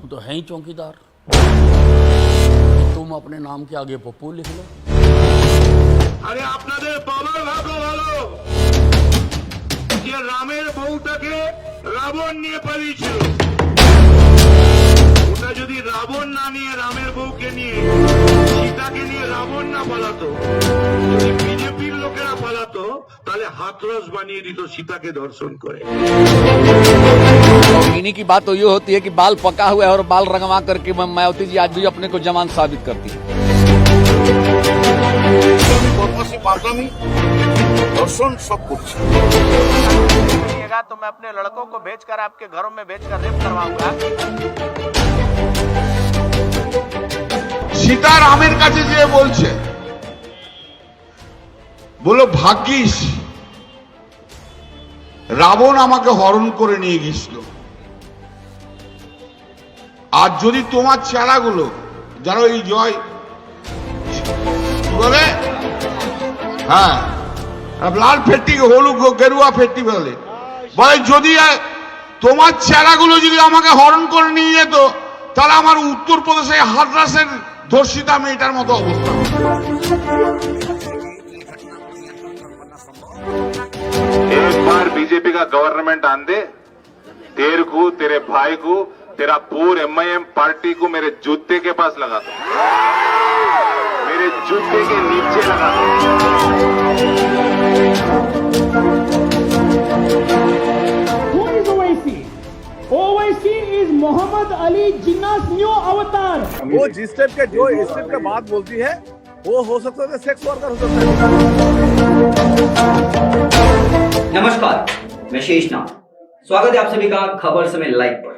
हम तो हैं ही चौकीदार। तुम अपने नाम के आगे पप्पू लिख लो। আরে আপনাদের বাবার ভাগ্য ভালো যে রামের বউটাকে রাবণ নিয়ে পালিয়েছিল। ওটা যদি রাবণ না নিয়ে রামের বউকে নিয়ে সীতাকে নিয়ে রাবণ না পালাতো, যদি বিজেপির লোকেরা পালাতো তাহলে হাতরস বানিয়ে দিত সীতাকে দর্শন করে। इन्हीं की बात तो ये होती है कि बाल पका हुआ है और बाल रंगवा करके मायावती जी आज भी अपने को जवान साबित करती है। दर्शन सब कुछ तो मैं अपने लड़कों को भेजकर आपके घरों में भेजकर रेप करवाऊंगा। সীতা রামের কাছে যে বলছে, বলো ভাগ্যিস রাবণ আমাকে হরণ করে নিয়ে গেছিল। আর যদি তোমার চেলাগুলো যারা এই জয় বলে, হ্যাঁ লাল ফেট্টিকে হলুদ গেরুয়া ফেট্টি বলে, বলে যদি তোমার চেলাগুলো যদি আমাকে হরণ করে নিয়ে যেত তাহলে আমার উত্তরপ্রদেশে হাথরাসের ধর্ষিতা মেয়েটার মতো অবস্থা। एक बार बीजेपी का गवर्नमेंट आन दे, तेरे को, तेरे भाई को, तेरा पूरे एमआईएम पार्टी को मेरे जूते के पास लगा दो, मेरे जूते के नीचे लगा दो। Who is Owaisi? Owaisi is Muhammad Ali Jinnah's new avatar. वो जिस टाइप के जो इस टाइप के बात बोलती है वो हो सकता है सेक्स वर्कर हो सकता है। नमस्कार, मैं शेषनाथ। स्वागत है आप सभी का खबर समय लाइव पर।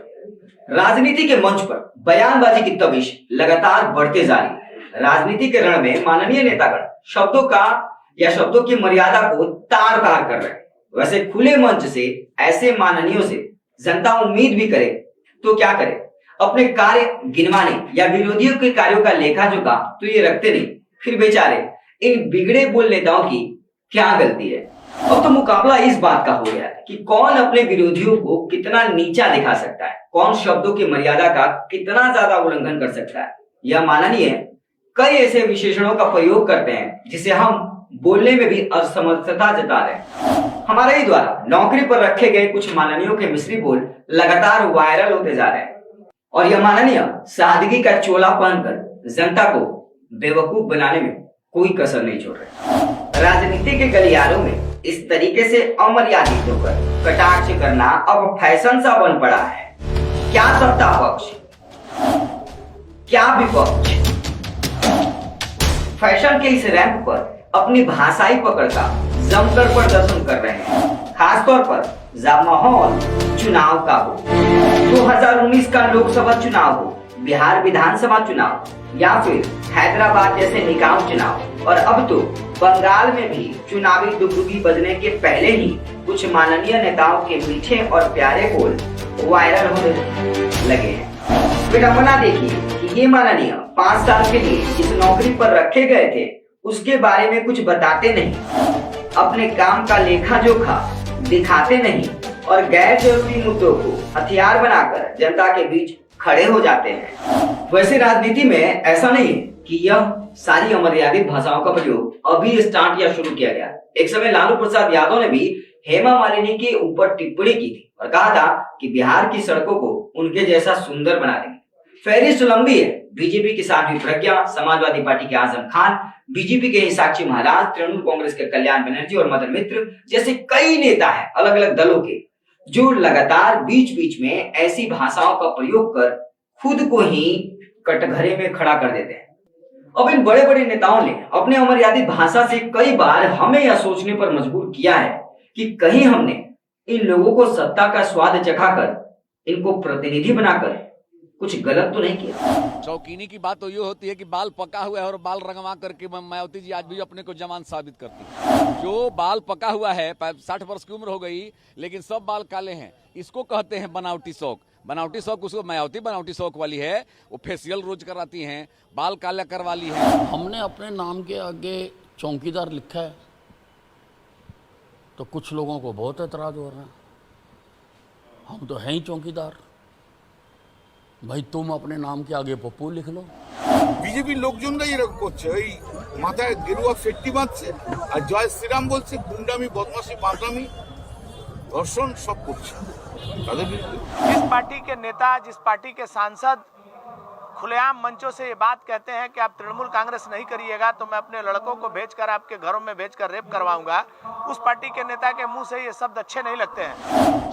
राजनीति के मंच पर बयानबाजी की तविश लगातार बढ़ते जा रही। राजनीति के रण में माननीय नेतागण शब्दों का या शब्दों की मर्यादा को तार तार कर रहे हैं। वैसे खुले मंच से ऐसे माननीयों से जनता उम्मीद भी करे तो क्या करे, अपने कार्य गिनवाने या विरोधियों के कार्यों का लेखा जोखा तो ये रखते नहीं। फिर बेचारे इन बिगड़े बोल नेताओं की क्या गलती है। अब तो मुकाबला इस बात का हो गया है कि कौन अपने विरोधियों को कितना नीचा दिखा सकता है, कौन शब्दों की मर्यादा का कितना ज्यादा उल्लंघन कर सकता है। यह माननीय कई ऐसे विशेषणों का प्रयोग करते हैं जिसे हम बोलने में भी असमर्थता जता रहे हैं। हमारे ही द्वारा नौकरी पर रखे गए कुछ माननीयों के मिस्री बोल लगातार वायरल होते जा रहे हैं और यह माननीय सादगी का चोला पहनकर जनता को बेवकूफ बनाने में कोई कसर नहीं छोड़ रहे। राजनीति के गलियारों में इस तरीके से अमर्यादित होकर कटाक्ष करना अब फैशन सा बन पड़ा है। क्या सत्ता पक्ष, क्या विपक्ष फैशन के इस रैंप पर अपनी भाषाई पकड़ का जमकर प्रदर्शन कर रहे हैं। खासतौर पर जब माहौल चुनाव का हो, 2019 का लोकसभा चुनाव हो, बिहार विधानसभा चुनाव या फिर हैदराबाद जैसे निकाय चुनाव और अब तो बंगाल में भी चुनावी डुगडुगी बजने के पहले ही कुछ माननीय नेताओं के मीठे और प्यारे बोल वायरल होने लगे हैं। विडंबना देखिए कि ये माननीय 5 साल के लिए इस नौकरी पर रखे गए थे, उसके बारे में कुछ बताते नहीं, अपने काम का लेखा जोखा दिखाते नहीं और गैर जरूरी मुद्दों को हथियार बनाकर जनता के बीच खड़े हो जाते हैं। वैसे राजनीति में ऐसा नहीं है कि यह सारी अमर्यादित भाषाओं का प्रयोग अभी स्टार्ट या शुरू किया गया। एक समय लालू प्रसाद यादव ने भी हेमा मालिनी के ऊपर टिप्पणी की थी और कहा था कि बिहार की सड़कों को उनके जैसा सुंदर बना देंगे। फहरिस्त लंबी है। बीजेपी की साध्वी प्रज्ञा, समाजवादी पार्टी के आजम खान, बीजेपी के ही साक्षी महाराज, तृणमूल कांग्रेस के कल्याण बनर्जी और मदन मित्र जैसे कई नेता हैं अलग अलग दलों के, जो लगातार बीच बीच में ऐसी भाषाओं का प्रयोग कर खुद को ही कटघरे में खड़ा कर देते हैं। अब इन बड़े बड़े नेताओं ने अपने अमर्यादित भाषा से कई बार हमें यह सोचने पर मजबूर किया है कि कहीं हमने इन लोगों को सत्ता का स्वाद चखाकर इनको प्रतिनिधि बनाकर कुछ गलत तो नहीं किया। शौकीनी की बात तो ये होती है कि बाल पका हुआ है और बाल रंगवा करके मायावती जी आज भी अपने को जवान साबित करती है। जो बाल पका हुआ है, 60 वर्ष की उम्र हो गई लेकिन सब बाल काले हैं, इसको कहते हैं बनावटी शौक। बनावटी शौक उसको मायावती बनावटी शौक वाली है, वो फेशियल रोज कराती हैं, बाल काला करवा ली है। हमने अपने नाम के आगे चौकीदार लिखा है तो कुछ लोगों को बहुत एतराज हो रहा है। हम तो हैं ही चौकीदार। भाई तुम अपने नाम के आगे पप्पू लिख लो। বিজেপির লোকজনরাই এরকম করছে, ওই মাথায় গেরুয়া ফেট্টি বাঁধছে আর জয় শ্রীরাম বলছে, গুন্ডামি বদমাশি বাঁধরামি ধর্ষণ সব করছে তাদের বিরুদ্ধে। जिस पार्टी के नेता, जिस पार्टी के सांसद खुलेआम मंचों से ये बात कहते हैं कि आप तृणमूल कांग्रेस नहीं करिएगा तो मैं अपने लड़कों को भेजकर आपके घरों में भेजकर रेप करवाऊंगा, उस पार्टी के नेता के मुंह से ये शब्द अच्छे नहीं लगते हैं।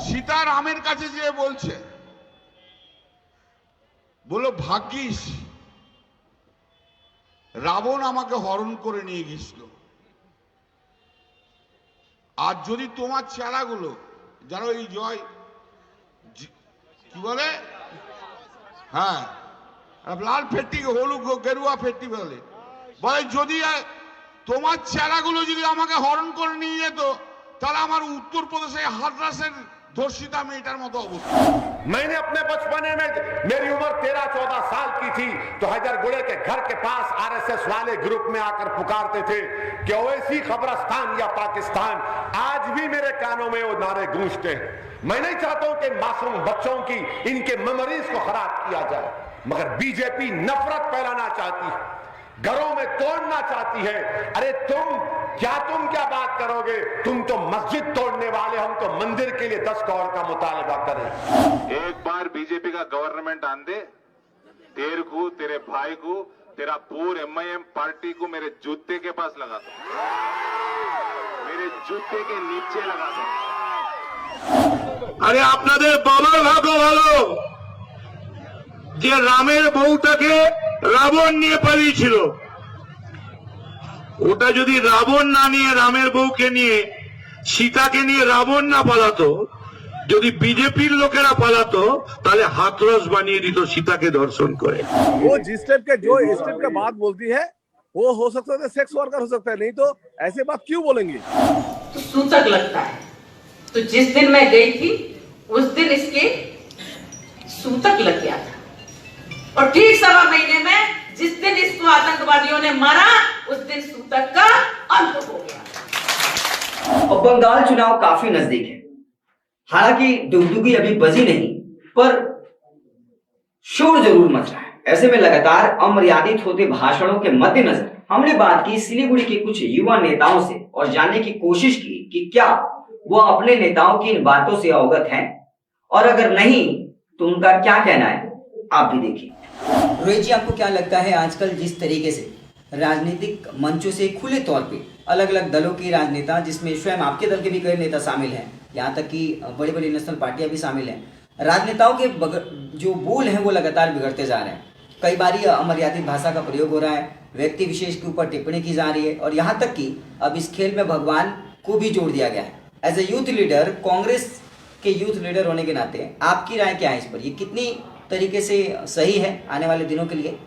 সীতা রামের কাছে যে বলছে, বলো ভাগ্যিস রাবণ আমাকে হরণ করে নিয়ে গেছিল, আর যদি তোমার চেলাগুলো যারা ওই জয় কি বলে, হ্যাঁ লাল ফেট্টিকে হলুদ গেরুয়া ফেট্টি বলে, বলে যদি তোমার চেলাগুলো যদি আমাকে হরণ করে নিয়ে যেত তাহলে আমার উত্তরপ্রদেশে হাথরাসের ধর্ষিতা মেয়েটার মতো অবস্থা। मैंने अपने बचपने में, मेरी उम्र 13-14 साल की थी, तो हैदरगुड़े के घर के पास आरएसएस वाले ग्रुप में आकर पुकारते थे कि ओवैसी खबरस्तान या पाकिस्तान। आज भी मेरे कानों में वो नारे गूंजते हैं। मैं नहीं चाहता हूं कि मासूम बच्चों की, इनके मेमोरीज को खराब किया जाए, मगर बीजेपी नफरत फैलाना चाहती है, घरों में तोड़ना चाहती है। अरे तुम क्या बात करोगे? तुम तो मस्जिद तोड़ने वाले, हम तो मंदिर के लिए 10 करोड़ का मुतालबा करें। एक बार बीजेपी का गवर्नमेंट आन दे, तेरे को, तेरे भाई को, तेरा पूरे एमआईएम पार्टी को मेरे जूते के पास लगा दो, मेरे जूते के नीचे लगा दो। আরে আপনাদের বাবার ভাগ্য ভালো যে রামের বউটাকে রাবণ নিয়ে পালিয়েছিল। ওটা যদি রাবণ না নিয়ে, রামের বউকে নিয়ে, সীতাকে নিয়ে রাবণ না পালাতো, যদি বিজেপির লোকেরা পালাতো তাহলে হাতরস বানিয়ে দিত সীতাকে দর্শন করে। वो जिस टाइप के जो स्टेप के बात बोलती है वो हो सकता है सेक्स वर्कर हो सकता है, नहीं तो ऐसे बात क्यों बोलेंगे? तो सूतक लगता है। तो जिस दिन मैं गई थी उस दिन इसके सूतक लग गया था, और ठीक 1.25 महीने में जिस दिन इसको आतंकवादियों ने मारा उस दिन सूतक का अंत हो गया। और बंगाल चुनाव काफी नजदीक है, हालांकि डुगडुगी अभी बजी नहीं, पर शोर जरूर मच रहा है। ऐसे में लगातार अमर्यादित होते भाषणों के मद्देनजर हमने बात की सिलीगुड़ी के कुछ युवा नेताओं से और जानने की कोशिश की कि क्या वो अपने नेताओं की इन बातों से अवगत हैं, और अगर नहीं तो उनका क्या कहना है, आप भी देखिए। रोहित जी, आपको क्या लगता है आजकल जिस तरीके से राजनीतिक मंचों से खुले तौर पे अलग अलग दलों के राजनेता, जिसमें स्वयं आपके दल के भी कई नेता शामिल हैं, यहाँ तक कि बड़ी बड़ी नेशनल पार्टियां भी शामिल हैं, राजनेताओं के जो बोल हैं वो लगातार बिगड़ते जा रहे हैं। कई बार अमर्यादित भाषा का प्रयोग हो रहा है, व्यक्ति विशेष के ऊपर टिप्पणी की जा रही है, और यहाँ तक कि अब इस खेल में भगवान को भी जोड़ दिया गया है। As a youth leader, Congress के यूथ लीडर होने के नाते आपकी राय क्या है इस पर? ये कितनी तरीके से सही है आने वाले दिनों के लिए?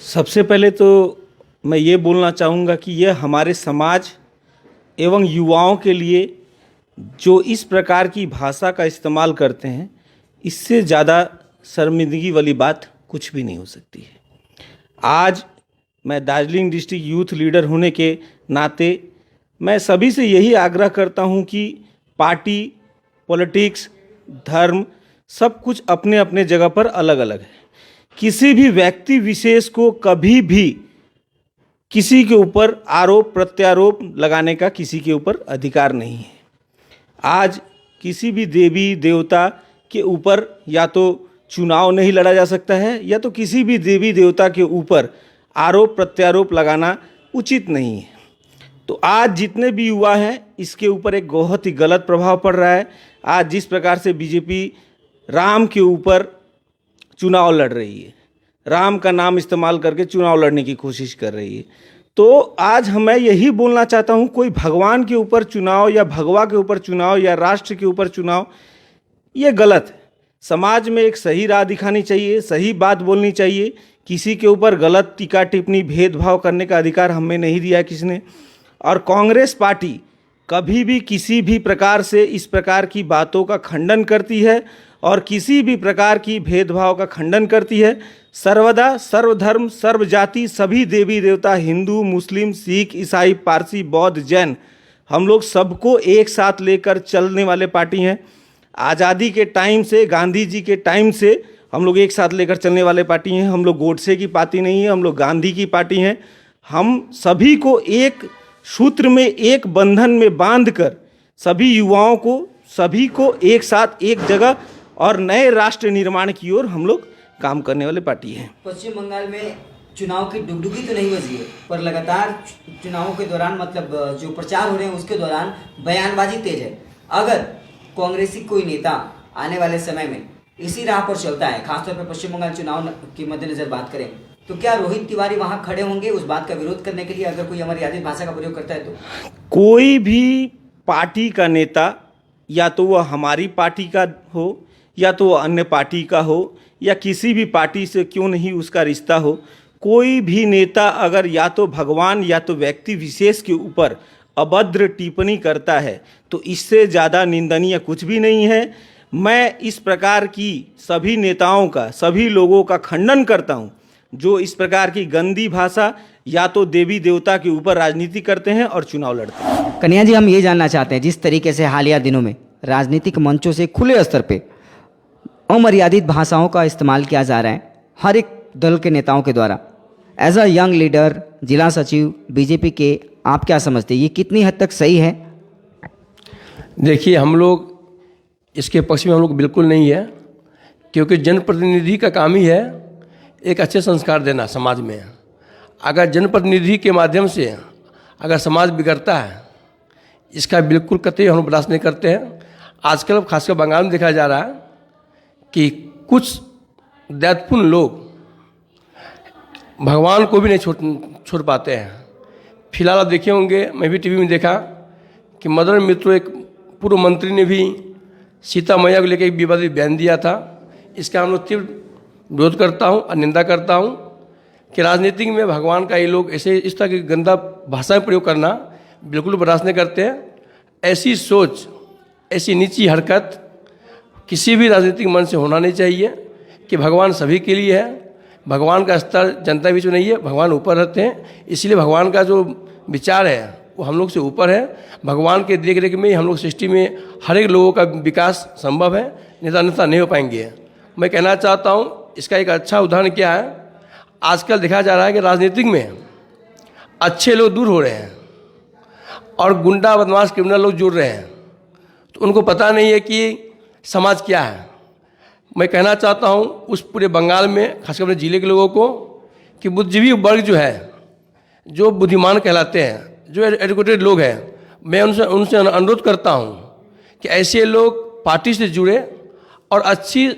सबसे पहले तो मैं ये बोलना चाहूँगा कि यह हमारे समाज एवं युवाओं के लिए जो इस प्रकार की भाषा का इस्तेमाल करते हैं, इससे ज़्यादा शर्मिंदगी वाली बात कुछ भी नहीं हो सकती है। आज मैं दार्जिलिंग डिस्ट्रिक्ट यूथ लीडर होने के नाते मैं सभी से यही आग्रह करता हूं कि पार्टी, पॉलिटिक्स, धर्म सब कुछ अपने अपने जगह पर अलग अलग है। किसी भी व्यक्ति विशेष को कभी भी किसी के ऊपर आरोप प्रत्यारोप लगाने का किसी के ऊपर अधिकार नहीं है। आज किसी भी देवी देवता के ऊपर या तो चुनाव नहीं लड़ा जा सकता है, या तो किसी भी देवी देवता के ऊपर आरोप प्रत्यारोप लगाना उचित नहीं है। तो आज जितने भी युवा हैं, इसके ऊपर एक बहुत ही गलत प्रभाव पड़ रहा है। आज जिस प्रकार से बीजेपी राम के ऊपर चुनाव लड़ रही है, राम का नाम इस्तेमाल करके चुनाव लड़ने की कोशिश कर रही है, तो आज मैं यही बोलना चाहता हूँ, कोई भगवान के ऊपर चुनाव या भगवा के ऊपर चुनाव या राष्ट्र के ऊपर चुनाव, ये गलत है। समाज में एक सही राह दिखानी चाहिए, सही बात बोलनी चाहिए। किसी के ऊपर गलत टीका टिप्पणी भेदभाव करने का अधिकार हमें नहीं दिया है किसी ने। और कांग्रेस पार्टी कभी भी किसी भी प्रकार से इस प्रकार की बातों का खंडन करती है और किसी भी प्रकार की भेदभाव का खंडन करती है। सर्वदा सर्वधर्म सर्वजाति सभी देवी देवता, हिंदू मुस्लिम सिख ईसाई पारसी बौद्ध जैन, हम लोग सबको एक साथ लेकर चलने वाले पार्टी हैं। आज़ादी के टाइम से, गांधी जी के टाइम से हम लोग एक साथ लेकर चलने वाले पार्टी हैं। हम लोग गोडसे की पार्टी नहीं है, हम लोग गांधी की पार्टी हैं। हम सभी को एक सूत्र में, एक बंधन में बांधकर सभी युवाओं को, सभी को एक साथ एक जगह और नए राष्ट्र निर्माण की ओर हम लोग काम करने वाले पार्टी हैं। पश्चिम बंगाल में चुनाव की डुगडुगी तो नहीं बजी है, पर लगातार चुनावों के दौरान, मतलब जो प्रचार हो रहे हैं उसके दौरान बयानबाजी तेज है। अगर कांग्रेसी कोई नेता आने वाले समय में इसी राह पर चलता है, खासतौर पर पश्चिम बंगाल चुनाव के मद्देनजर बात करें, तो क्या रोहित तिवारी वहां खड़े होंगे उस बात का विरोध करने के लिए, अगर कोई अमर्यादित भाषा का प्रयोग करता है तो? कोई भी पार्टी का नेता, या तो वह हमारी पार्टी का हो या तो वह अन्य पार्टी का हो या किसी भी पार्टी से क्यों नहीं उसका रिश्ता हो, कोई भी नेता अगर या तो भगवान या तो व्यक्ति विशेष के ऊपर अभद्र टिप्पणी करता है तो इससे ज़्यादा निंदनीय कुछ भी नहीं है। मैं इस प्रकार की सभी नेताओं का, सभी लोगों का खंडन करता हूं जो इस प्रकार की गंदी भाषा या तो देवी देवता के ऊपर राजनीति करते हैं और चुनाव लड़ते हैं। कन्हैया जी, हम ये जानना चाहते हैं, जिस तरीके से हालिया दिनों में राजनीतिक मंचों से खुले स्तर पे अमर्यादित भाषाओं का इस्तेमाल किया जा रहा है हर एक दल के नेताओं के द्वारा, एज अ यंग लीडर, जिला सचिव बीजेपी के, आप क्या समझते हैं ये कितनी हद तक सही है? देखिए, हम लोग इसके पक्ष में हम लोग बिल्कुल नहीं है, क्योंकि जनप्रतिनिधि का काम ही है एक अच्छे संस्कार देना समाज में। अगर जनप्रतिनिधि के माध्यम से अगर समाज बिगड़ता है, इसका बिल्कुल कतई हम बर्दाश्त नहीं करते हैं। आजकल खासकर बंगाल में देखा जा रहा है कि कुछ दैतपूर्ण लोग भगवान को भी नहीं छोड़ पाते हैं। फिलहाल आप देखे होंगे, मैं भी टीवी में देखा कि मदन मित्रो, एक पूर्व मंत्री ने भी सीता मैया को लेकर एक विवादित बयान दिया था। इसका हम लोग तीव्र विरोध करता हूँ और निंदा करता हूँ कि राजनीतिक में भगवान का ये लोग ऐसे इस तरह की गंदा भाषा में प्रयोग करना बिल्कुल बर्दाश्त नहीं करते हैं। ऐसी सोच, ऐसी नीची हरकत किसी भी राजनीतिक मन से होना नहीं चाहिए कि भगवान सभी के लिए है। भगवान का स्तर जनता बीच में नहीं है, भगवान ऊपर रहते हैं। इसलिए भगवान का जो विचार है वो हम लोग से ऊपर है। भगवान के देख रेख में ही हम लोग सृष्टि में हर एक लोगों का विकास संभव है, नेता नहीं हो पाएंगे। मैं कहना चाहता हूँ, इसका एक अच्छा उदाहरण क्या है, आजकल देखा जा रहा है कि राजनीतिक में अच्छे लोग दूर हो रहे हैं और गुंडा बदमाश क्रिमिनल लोग जुड़ रहे हैं, तो उनको पता नहीं है कि समाज क्या है। मैं कहना चाहता हूँ उस पूरे बंगाल में, खासकर अपने जिले के लोगों को, कि बुद्धिजीवी वर्ग जो है, जो बुद्धिमान कहलाते हैं, जो एजुकेटेड लोग हैं, मैं उनसे अनुरोध करता हूँ कि ऐसे लोग पार्टी से जुड़े और अच्छी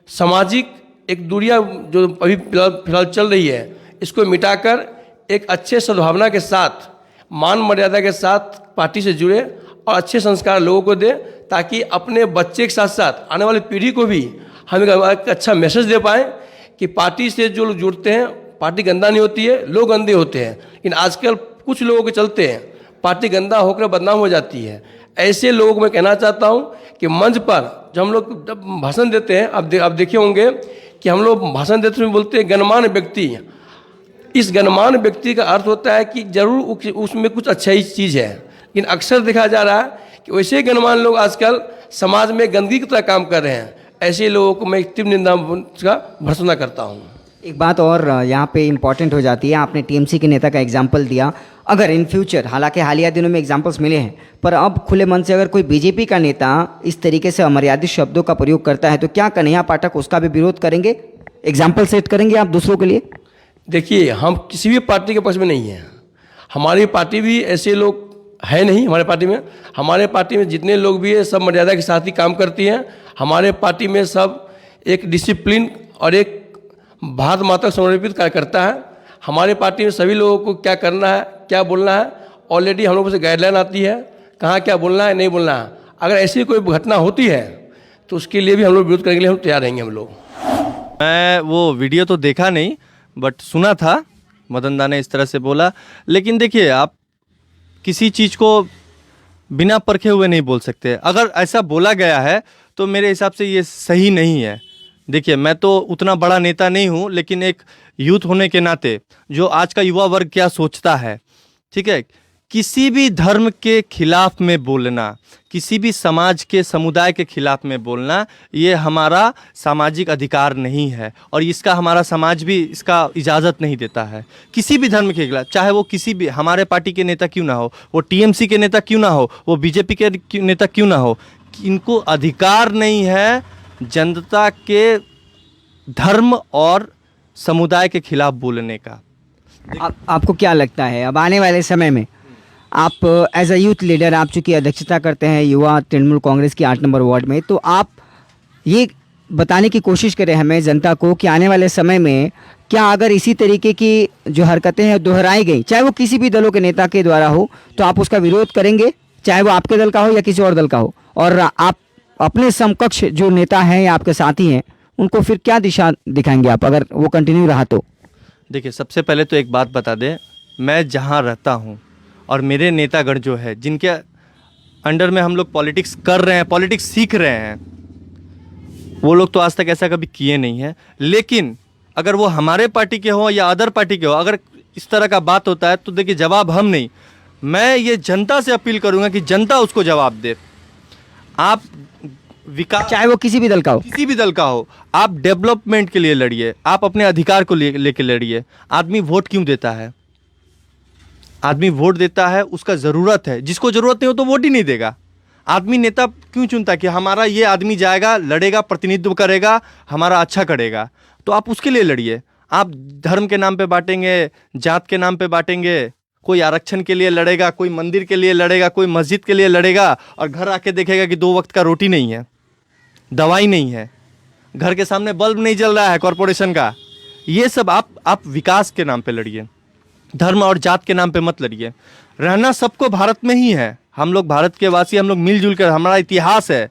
सामाजिक एक दूरियां जो अभी फिलहाल चल रही है, इसको मिटाकर एक अच्छे सद्भावना के साथ, मान मर्यादा के साथ पार्टी से जुड़े और अच्छे संस्कार लोगों को दे, ताकि अपने बच्चे के साथ साथ आने वाली पीढ़ी को भी हम एक अच्छा मैसेज दे पाएँ कि पार्टी से जो लोग जुड़ते हैं, पार्टी गंदा नहीं होती है, लोग गंदे होते हैं। लेकिन आजकल कुछ लोगों के चलते हैं पार्टी गंदा होकर बदनाम हो जाती है। ऐसे लोगों को मैं कहना चाहता हूँ कि मंच पर जब हम लोग जब भाषण देते हैं, आप देखे होंगे कि हम लोग भाषण देते हुए बोलते हैं गणमान्य व्यक्ति। इस गणमान्य व्यक्ति का अर्थ होता है कि जरूर उसमें कुछ अच्छा ही चीज़ है, लेकिन अक्सर देखा जा रहा है कि वैसे गणमान्य लोग आजकल समाज में गंदगी की तरह काम कर रहे हैं। ऐसे लोगों को मैं तीव्र निंदा का भर्त्सना करता हूँ। एक बात और यहाँ पे इम्पॉर्टेंट हो जाती है, आपने टीएमसी के नेता का एग्जाम्पल दिया। अगर इन फ्यूचर, हालांकि हालिया दिनों में एग्जाम्पल्स मिले हैं, पर अब खुले मन से अगर कोई बीजेपी का नेता इस तरीके से अमर्यादित शब्दों का प्रयोग करता है, तो क्या कन्हैया पाठक उसका भी विरोध करेंगे? एग्जाम्पल सेट करेंगे आप दूसरों के लिए? देखिए, हम किसी भी पार्टी के पक्ष में नहीं हैं। हमारी पार्टी भी ऐसे लोग है नहीं। हमारे पार्टी में जितने लोग भी है सब मर्यादा के साथ ही काम करती हैं। हमारे पार्टी में सब एक डिसिप्लिन और एक भारत माता समर्पित कार्यकर्ता है। हमारे पार्टी में सभी लोगों को क्या करना है, क्या बोलना है, ऑलरेडी हम लोगों से गाइडलाइन आती है, कहाँ क्या बोलना है, नहीं बोलना है। अगर ऐसी कोई घटना होती है तो उसके लिए भी हम लोग विरोध करने के लिए हम तैयार रहेंगे। हम लोग, मैं वो वीडियो तो देखा नहीं, बट सुना था मदन दा ने इस तरह से बोला। लेकिन देखिए, आप किसी चीज़ को बिना परखे हुए नहीं बोल सकते। अगर ऐसा बोला गया है तो मेरे हिसाब से ये सही नहीं है। देखिए, मैं तो उतना बड़ा नेता नहीं हूँ, लेकिन एक यूथ होने के नाते जो आज का युवा वर्ग क्या सोचता है, ठीक है, किसी भी धर्म के खिलाफ में बोलना, किसी भी समाज के समुदाय के खिलाफ में बोलना, ये हमारा सामाजिक अधिकार नहीं है और इसका हमारा समाज भी इसका इजाज़त नहीं देता है। किसी भी धर्म के खिलाफ, चाहे वो किसी भी हमारे पार्टी के नेता क्यों ना हो, वो टीएमसी के नेता क्यों ना हो, वो बीजेपी के नेता क्यों ना हो, इनको अधिकार नहीं है जनता के धर्म और समुदाय के खिलाफ बोलने का। आपको क्या लगता है अब आने वाले समय में आप एज अ यूथ लीडर, आप चूँकि अध्यक्षता करते हैं युवा तृणमूल कांग्रेस की 8 नंबर वार्ड में, तो आप ये बताने की कोशिश करें हमें जनता को कि आने वाले समय में क्या अगर इसी तरीके की जो हरकतें हैं दोहराई गई, चाहे वो किसी भी दलों के नेता के द्वारा हो, तो आप उसका विरोध करेंगे, चाहे वो आपके दल का हो या किसी और दल का हो, और आप अपने समकक्ष जो नेता हैं या आपके साथी हैं उनको फिर क्या दिशा दिखाएंगे आप अगर वो कंटिन्यू रहा तो? देखिए, सबसे पहले तो एक बात बता दें, मैं जहाँ रहता हूँ और मेरे नेतागण जो है जिनके अंडर में हम लोग पॉलिटिक्स कर रहे हैं, पॉलिटिक्स सीख रहे हैं, वो लोग तो आज तक ऐसा कभी किए नहीं हैं। लेकिन अगर वो हमारे पार्टी के हो या अदर पार्टी के हो, अगर इस तरह का बात होता है तो देखिए जवाब हम नहीं, मैं ये जनता से अपील करूँगा कि जनता उसको जवाब दे। आप विकास, चाहे वो किसी भी दल का हो, आप डेवलपमेंट के लिए लड़िए, आप अपने अधिकार को लेके लड़िए। आदमी वोट क्यों देता है? आदमी वोट देता है, उसका ज़रूरत है, जिसको ज़रूरत नहीं हो तो वोट ही नहीं देगा। आदमी नेता क्यों चुनता है कि हमारा ये आदमी जाएगा, लड़ेगा, प्रतिनिधित्व करेगा, हमारा अच्छा करेगा, तो आप उसके लिए लड़िए। आप धर्म के नाम पे बांटेंगे, जात के नाम पे बांटेंगे, कोई आरक्षण के लिए लड़ेगा, कोई मंदिर के लिए लड़ेगा, कोई मस्जिद के लिए लड़ेगा, और घर आके देखेगा कि 2 वक्त का रोटी नहीं है, दवाई नहीं है, घर के सामने बल्ब नहीं जल रहा है कॉरपोरेशन का। ये सब आप विकास के नाम पे लड़िए, धर्म और जात के नाम पे मत लड़िए। रहना सबको भारत में ही है, हम लोग भारत के वासी, हम लोग मिलजुल कर, हमारा इतिहास है,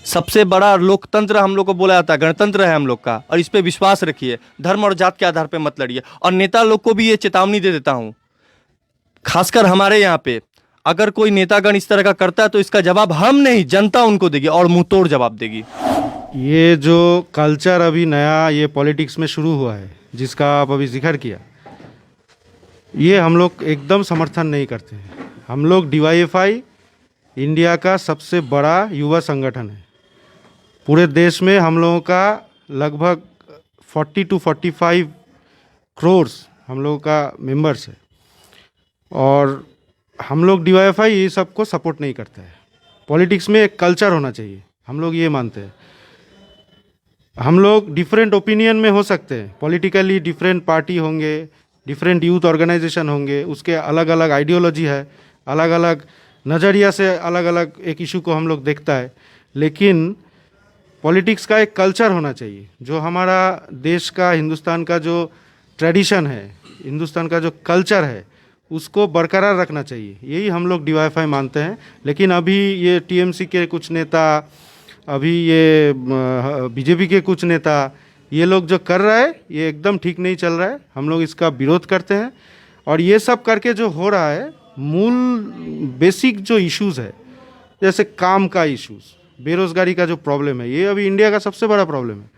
सबसे बड़ा लोकतंत्र हम लोग को बोला जाता है, गणतंत्र है हम लोग का, और इस पे विश्वास रखिए। धर्म और जात के आधार पे मत लड़िए। और नेता लोग को भी ये चेतावनी दे देता हूँ, खासकर हमारे यहाँ पे, अगर कोई नेतागण इस तरह का करता है तो इसका जवाब हम नहीं, जनता उनको देगी और मुंह तोड़ जवाब देगी। ये जो कल्चर अभी नया ये पॉलिटिक्स में शुरू हुआ है, जिसका आप अभी जिक्र किया, ये हम लोग एकदम समर्थन नहीं करते हैं। हम लोग DYFI इंडिया का सबसे बड़ा युवा संगठन है। पूरे देश में हम लोगों का लगभग 40 to 45 करोड़ हम लोगों का मेंबर्स है, और हम लोग DYFI ये सबको सपोर्ट नहीं करते हैं। पॉलिटिक्स में एक कल्चर होना चाहिए, हम लोग ये मानते हैं। हम लोग डिफरेंट ओपिनियन में हो सकते हैं, पॉलिटिकली डिफरेंट पार्टी होंगे, डिफरेंट यूथ ऑर्गेनाइजेशन होंगे, उसके अलग अलग आइडियोलॉजी है, अलग अलग नज़रिया से अलग अलग एक इशू को हम लोग देखता है, लेकिन पॉलिटिक्स का एक कल्चर होना चाहिए। जो हमारा देश का, हिंदुस्तान का जो ट्रेडिशन है, हिंदुस्तान का जो कल्चर है, उसको बरकरार रखना चाहिए। यही हम लोग DYFI मानते हैं। लेकिन अभी ये TMC के कुछ नेता, अभी ये BJP के कुछ नेता, ये लोग जो कर रहा है ये एकदम ठीक नहीं चल रहा है। हम लोग इसका विरोध करते हैं। और ये सब करके जो हो रहा है, मूल बेसिक जो इश्यूज़ है, जैसे काम का इश्यूज़, बेरोज़गारी का जो प्रॉब्लम है, ये अभी इंडिया का सबसे बड़ा प्रॉब्लम है।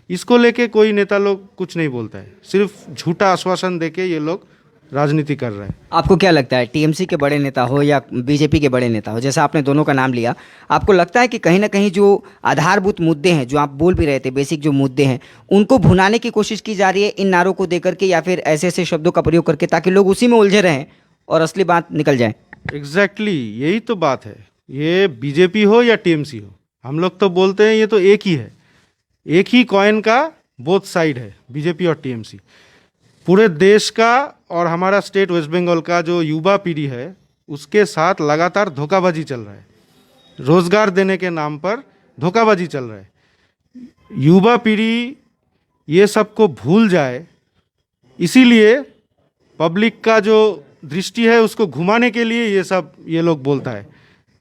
इसको लेके कोई नेता लोग कुछ नहीं बोलता है, सिर्फ झूठा आश्वासन देके ये लोग राजनीति कर रहे हैं। आपको क्या लगता है, TMC के बड़े नेता हो या BJP के बड़े नेता हो, जैसा आपने दोनों का नाम लिया, आपको लगता है कि कहीं ना कहीं जो आधारभूत मुद्दे हैं, जो आप बोल भी रहे थे, बेसिक जो मुद्दे हैं, उनको भुनाने की कोशिश की जा रही है इन नारों को देकर के, या फिर ऐसे ऐसे शब्दों का प्रयोग करके, ताकि लोग उसी में उलझे रहें और असली बात निकल जाए? एग्जैक्टली यही तो बात है। ये BJP हो या TMC हो, हम लोग तो बोलते हैं ये तो एक ही है, एक ही कॉइन का बोथ साइड है, BJP और TMC। पूरे देश का और हमारा स्टेट वेस्ट बंगाल का जो युवा पीढ़ी है, उसके साथ लगातार धोखाबाजी चल रहा है। रोजगार देने के नाम पर धोखाबाजी चल रहा है। युवा पीढ़ी ये सबको भूल जाए, इसीलिए पब्लिक का जो दृष्टि है उसको घुमाने के लिए ये लोग बोलता है।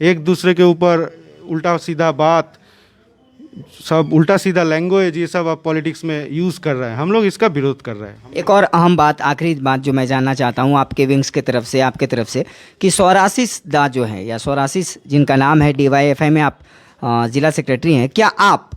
एक दूसरे के ऊपर उल्टा सीधा बात, सब उल्टा सीधा लैंग्वेज, ये सब आप पॉलिटिक्स में यूज़ कर रहे हैं। हम लोग इसका विरोध कर रहे हैं। एक और अहम बात, आखिरी बात जो मैं जानना चाहता हूँ आपके विंग्स की तरफ से, आपके तरफ से, कि सौरासिस दा जो है, या सौरासिस जिनका नाम है, DYFI में आप ज़िला सेक्रेटरी हैं, क्या आप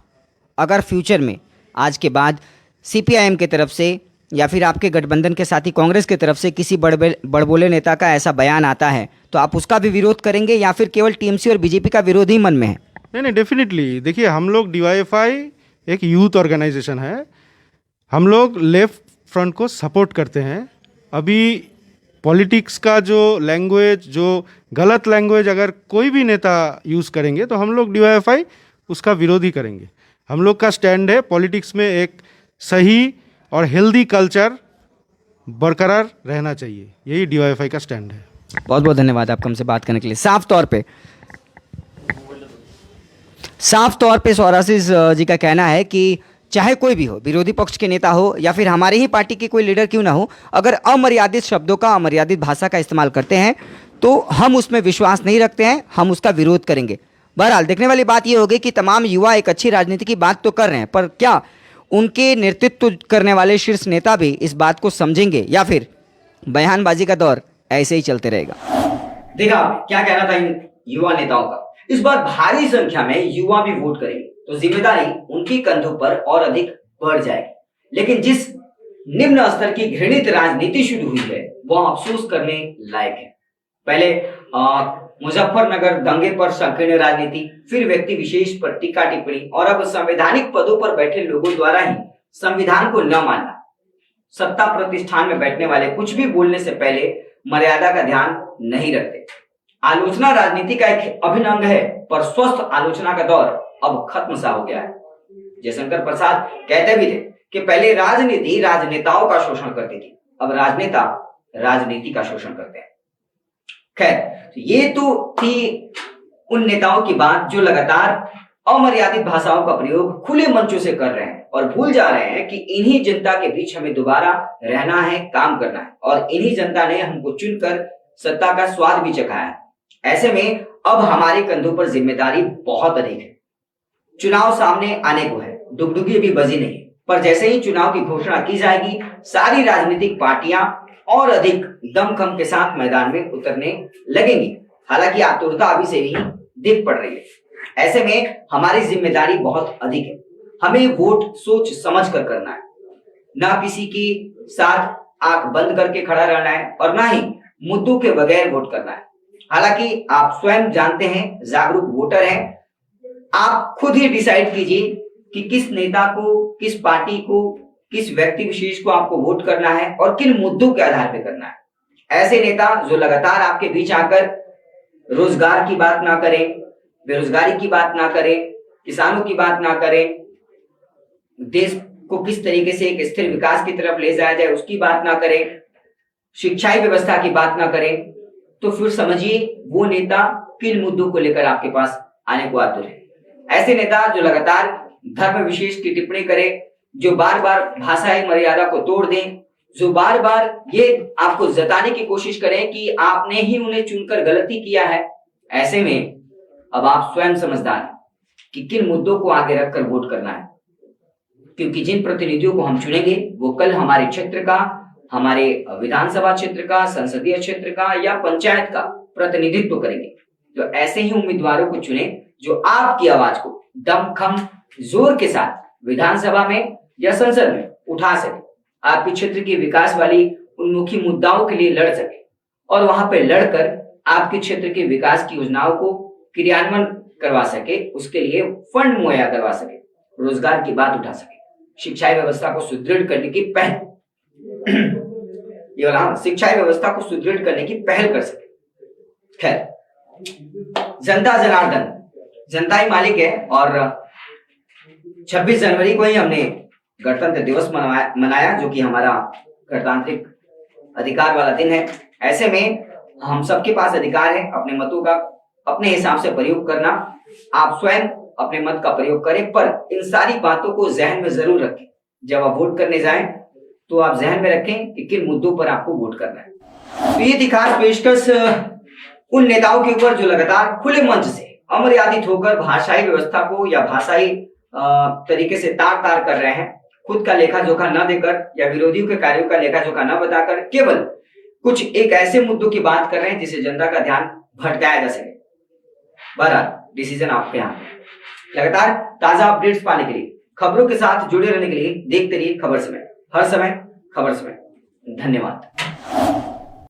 अगर फ्यूचर में आज के बाद CPIM की तरफ से या फिर आपके गठबंधन के साथी कांग्रेस की तरफ से किसी बड़बोले नेता का ऐसा बयान आता है तो आप उसका भी विरोध करेंगे या फिर केवल टीएमसी और बीजेपी का विरोध ही मन में है? नहीं, डेफिनेटली। देखिए, हम लोग डीवाईएफआई एक यूथ ऑर्गेनाइजेशन है, हम लोग लेफ्ट फ्रंट को सपोर्ट करते हैं। अभी पॉलिटिक्स का जो लैंग्वेज, जो गलत लैंग्वेज अगर कोई भी नेता यूज़ करेंगे तो हम लोग डीवाईएफआई उसका विरोध ही करेंगे। हम लोग का स्टैंड है, पॉलिटिक्स में एक सही और हेल्दी कल्चर बरकरार रहना चाहिए, यही डीवाईएफआई का स्टैंड है। बहुत बहुत धन्यवाद आपको हमसे बात करने के लिए। साफ तौर पे सोरासिस जी का कहना है कि चाहे कोई भी हो, विरोधी पक्ष के नेता हो या फिर हमारे ही पार्टी के कोई लीडर क्यों ना हो, अगर अमर्यादित शब्दों का, अमर्यादित भाषा का इस्तेमाल करते हैं तो हम उसमें विश्वास नहीं रखते हैं, हम उसका विरोध करेंगे। बहरहाल देखने वाली बात यह होगी कि तमाम युवा एक अच्छी राजनीति की बात तो कर रहे हैं, पर क्या उनके नेतृत्व करने वाले शीर्ष नेता भी इस बात को समझेंगे या फिर बयानबाजी का दौर ऐसे ही चलते रहेगा? देखा क्या कहना था इन युवा नेताओं का। इस बार भारी संख्या में युवा भी वोट करेंगे तो जिम्मेदारी उनके कंधों पर और अधिक बढ़ जाएगी। लेकिन जिस निम्न स्तर की घृणित राजनीति शुरू हुई है वह अफसोस करने लायक है। पहले मुजफ्फरनगर दंगे पर संकीर्ण राजनीति, फिर व्यक्ति विशेष पर टीका टिप्पणी और अब संवैधानिक पदों पर बैठे लोगों द्वारा ही संविधान को न मानना। सत्ता प्रतिष्ठान में बैठने वाले कुछ भी बोलने से पहले मर्यादा का ध्यान नहीं रखते। आलोचना राजनीति का एक अभिन्न अंग है, पर स्वस्थ आलोचना का दौर अब खत्म सा हो गया है। जयशंकर प्रसाद कहते भी थे कि पहले राजनीति राजनेताओं का शोषण करती थी, अब राजनेता राजनीति का शोषण करते हैं। खैर, ये तो थी उन नेताओं की बात जो लगातार अमर्यादित भाषाओं का प्रयोग खुले मंचों से कर रहे हैं और भूल जा रहे हैं कि इन्हीं जनता के बीच हमें दोबारा रहना है, काम करना है और इन्हीं जनता ने हमको चुनकर सत्ता का स्वाद भी चखाया है। ऐसे में अब हमारे कंधों पर जिम्मेदारी बहुत अधिक है। चुनाव सामने आने को है, डुगडुगी भी बजी नहीं, पर जैसे ही चुनाव की घोषणा की जाएगी सारी राजनीतिक पार्टियां और अधिक दमखम के साथ मैदान में उतरने लगेंगी। हालांकि आतुरता अभी से ही दिख पड़ रही है। ऐसे में हमारी जिम्मेदारी बहुत अधिक है। हमें वोट सोच समझ कर करना है, ना किसी के साथ आंख बंद करके खड़ा रहना है और ना ही मुद्दों के बगैर वोट करना है। हालांकि आप स्वयं जानते हैं, जागरूक वोटर हैं, आप खुद ही डिसाइड कीजिए कि किस नेता को, किस पार्टी को, किस व्यक्ति विशेष को आपको वोट करना है और किन मुद्दों के आधार पर करना है। ऐसे नेता जो लगातार आपके बीच आकर रोजगार की बात ना करें, बेरोजगारी की बात ना करें, किसानों की बात ना करें, देश को किस तरीके से एक स्थिर विकास की तरफ ले जाया जाए उसकी बात ना करें, शिक्षाई व्यवस्था की बात ना करें, तो फिर समझिए वो नेता किन मुद्दों को लेकर आपके पास आने को आतुर है। ऐसे नेता जो लगातार धर्म विशेष की टिप्पणी करें, जो बार बार भाषाई मर्यादा को तोड़ दें, जो बार बार ये आपको जताने की कोशिश करें कि आपने ही उन्हें चुनकर गलती किया है। ऐसे में अब आप स्वयं समझदार हैं कि किन मुद्दों को आगे रखकर वोट करना है, क्योंकि जिन प्रतिनिधियों को हम चुनेंगे वो कल हमारे क्षेत्र का, हमारे विधानसभा क्षेत्र का, संसदीय क्षेत्र का या पंचायत का प्रतिनिधित्व करेंगे। तो ऐसे ही उम्मीदवारों को चुने जो आपकी आवाज को दमखम जोर के साथ विधानसभा में या संसद में उठा सके, आपके क्षेत्र के विकास वाली उन्मुखी मुद्दाओं के लिए लड़ सके और वहां पर लड़कर आपके क्षेत्र के विकास की योजनाओं को क्रियान्वयन करवा सके, उसके लिए फंड मुहैया करवा सके, रोजगार की बात उठा सके, शिक्षा व्यवस्था को सुदृढ़ करने की पहल शिक्षा व्यवस्था को सुदृढ़ करने की पहल कर सके। खैर, जनता जनार्दन, जनता ही मालिक है और 26 जनवरी को ही हमने गणतंत्र दिवस मनाया जो कि हमारा गणतांत्रिक अधिकार वाला दिन है। ऐसे में हम सबके पास अधिकार है अपने मतों का अपने हिसाब से प्रयोग करना। आप स्वयं अपने मत का प्रयोग करें, पर इन सारी बातों को जहन में जरूर रखें। जब आप वोट करने जाएं तो आप जहन में रखें कि किन मुद्दों पर आपको वोट करना है। तो ये थी खास पेशकश उन नेताओं के ऊपर जो लगातार खुले मंच से अमर्यादित होकर भाषाई व्यवस्था को या भाषाई तरीके से तार कर रहे हैं, खुद का लेखा जोखा न देकर या विरोधियों के कार्यों का लेखा जोखा न बताकर केवल कुछ एक ऐसे मुद्दों की बात कर रहे हैं जिससे जनता का ध्यान भटकाया जा सके। बहरहाल डिसीजन आपके हाथ में। लगातार ताजा अपडेट्स पाने के लिए, खबरों के साथ जुड़े रहने के लिए देखते रहिए खबर समय। हर समय खबर में। धन्यवाद।